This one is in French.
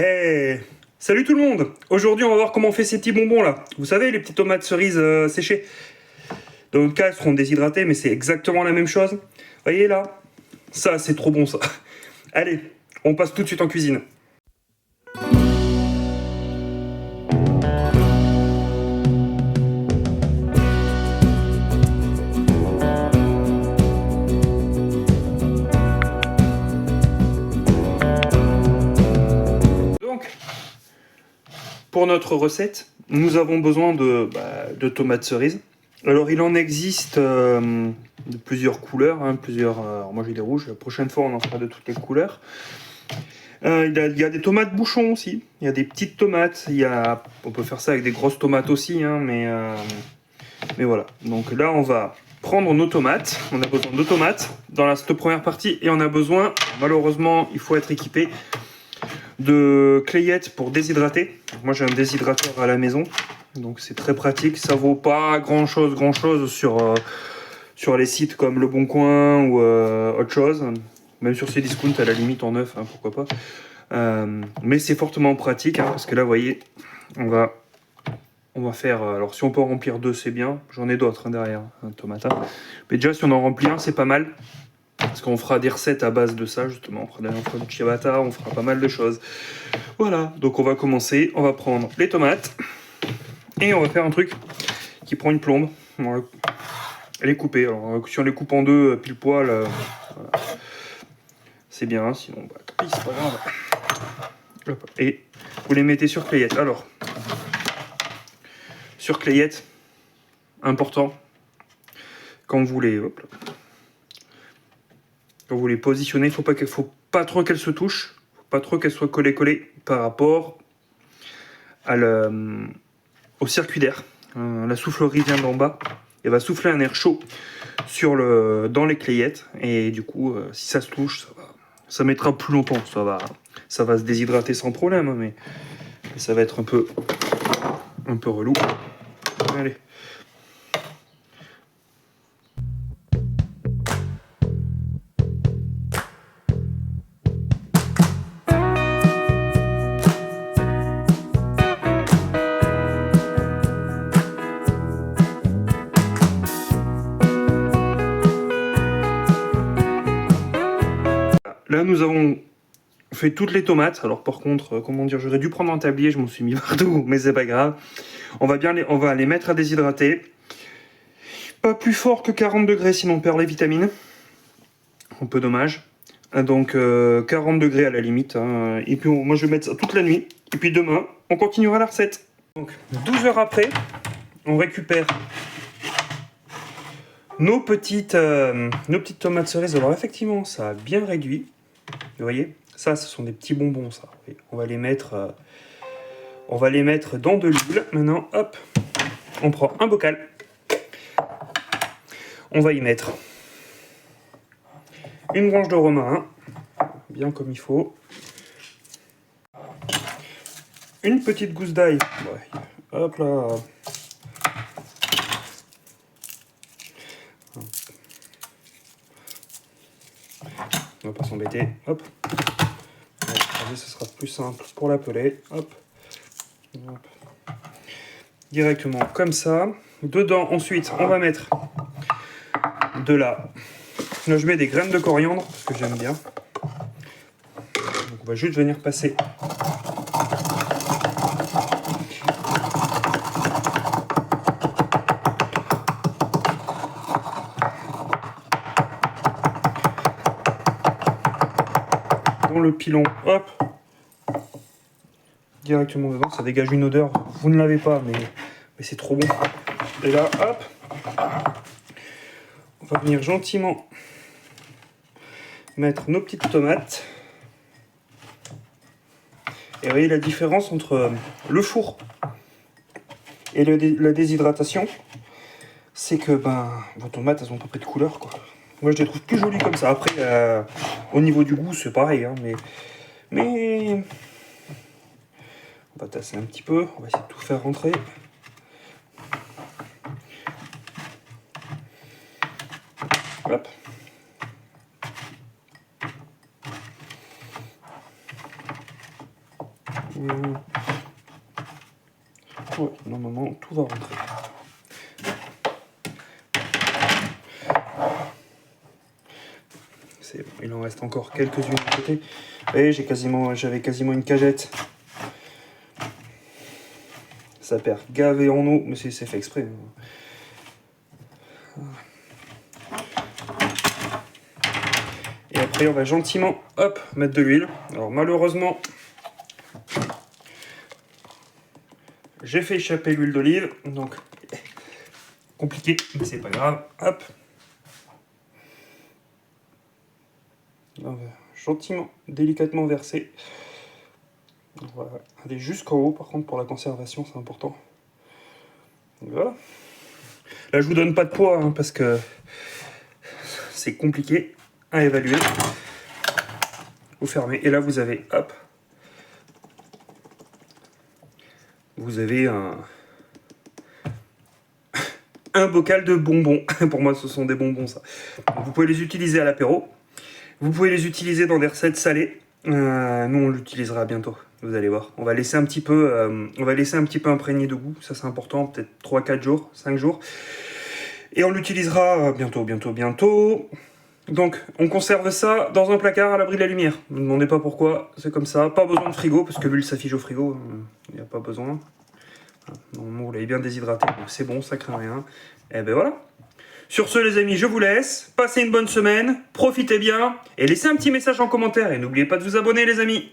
Hey, salut tout le monde. Aujourd'hui, on va voir comment on fait ces petits bonbons là. Vous savez, les petites tomates cerises séchées. Dans notre cas, elles seront déshydratées, mais c'est exactement la même chose. Voyez là, ça c'est trop bon ça. Allez, on passe tout de suite en cuisine. Donc, pour notre recette, nous avons besoin de tomates cerises. Alors, il en existe de plusieurs couleurs, hein, alors moi j'ai des rouges. La prochaine fois, on en fera de toutes les couleurs. Il y a des tomates bouchons aussi. Il y a des petites tomates. On peut faire ça avec des grosses tomates aussi, hein, mais voilà. Donc là, on va prendre nos tomates. On a besoin de tomates dans cette première partie et on a besoin, malheureusement, il faut être équipé de clayettes pour déshydrater. Moi, j'ai un déshydrateur à la maison, donc c'est très pratique. Ça vaut pas grand chose sur les sites comme Le Bon Coin ou autre chose. Même sur Cdiscount à la limite en neuf, hein, pourquoi pas. Mais c'est fortement pratique, hein, parce que là, vous voyez, on va faire... alors si on peut en remplir deux, c'est bien. J'en ai d'autres hein, derrière, un tomate. Mais déjà, si on en remplit un, c'est pas mal. Parce qu'on fera des recettes à base de ça, justement. On fera du ciabatta, on fera pas mal de choses. Voilà, donc on va commencer. On va prendre les tomates. Et on va faire un truc qui prend une plombe. On va les couper. Alors, si on les coupe en deux, pile poil, voilà. C'est bien. Sinon, c'est pas grave. Hop. Et vous les mettez sur clayette. Alors, sur clayette, important, quand vous les... Hop là. Quand vous les positionnez, il faut pas trop qu'elles se touchent, faut pas trop qu'elles soient collées par rapport au circuit d'air. La soufflerie vient d'en bas et va souffler un air chaud dans les clayettes et du coup, si ça se touche, ça mettra plus longtemps. Ça va se déshydrater sans problème, hein, mais ça va être un peu relou. Allez. Là, nous avons fait toutes les tomates. Alors par contre, comment dire, j'aurais dû prendre un tablier, je m'en suis mis partout, mais c'est pas grave. On va les mettre à déshydrater. Pas plus fort que 40 degrés, sinon on perd les vitamines. Un peu dommage. Donc 40 degrés à la limite. Hein. Et puis moi je vais mettre ça toute la nuit. Et puis demain, on continuera la recette. Donc 12 heures après, on récupère nos petites tomates cerises. Alors effectivement, ça a bien réduit. Vous voyez, ça, ce sont des petits bonbons, ça. On va les mettre dans de l'huile. Maintenant, hop, on prend un bocal. On va y mettre une branche de romarin, bien comme il faut. Une petite gousse d'ail. Ouais. Hop là. On va pas s'embêter. Hop. Ouais, ce sera plus simple pour l'appeler. Hop. Hop. Directement comme ça. Dedans, ensuite, on va mettre Là, je mets des graines de coriandre parce que j'aime bien. Donc on va juste venir passer dans le pilon, hop, directement dedans. Ça dégage une odeur, vous ne l'avez pas, mais c'est trop bon. Et là, hop, on va venir gentiment mettre nos petites tomates. Et vous voyez la différence entre le four et la déshydratation, c'est que vos tomates, elles ont pas pris de couleur, quoi. Moi, je les trouve plus jolies comme ça. Après, au niveau du goût, c'est pareil, hein, mais on va tasser un petit peu. On va essayer de tout faire rentrer. Hop. Ouais, normalement, tout va rentrer. C'est bon, il en reste encore quelques-unes à côté. Et j'avais quasiment une cagette. Ça perd gavé en eau, mais c'est fait exprès. Et après, on va gentiment, hop, mettre de l'huile. Alors malheureusement, j'ai fait échapper l'huile d'olive, donc compliqué, mais c'est pas grave. Hop. On va gentiment, délicatement verser. On va aller jusqu'en haut, par contre, pour la conservation, c'est important. Donc, voilà. Là, je vous donne pas de poids, hein, parce que c'est compliqué à évaluer. Vous fermez, et là, vous avez, hop, vous avez un bocal de bonbons. Pour moi, ce sont des bonbons, ça. Donc, vous pouvez les utiliser à l'apéro. Vous pouvez les utiliser dans des recettes salées. Nous, on l'utilisera bientôt. Vous allez voir. On va laisser un petit peu imprégné de goût. Ça, c'est important. Peut-être 3-4 jours, 5 jours. Et on l'utilisera bientôt. Donc, on conserve ça dans un placard à l'abri de la lumière. Ne me demandez pas pourquoi. C'est comme ça. Pas besoin de frigo, parce que l'huile s'affiche au frigo. Il n'y a pas besoin. Normalement, vous l'avez bien déshydraté. Donc, c'est bon, ça craint rien. Et ben voilà. Sur ce, les amis, je vous laisse. Passez une bonne semaine, profitez bien et laissez un petit message en commentaire. Et n'oubliez pas de vous abonner, les amis.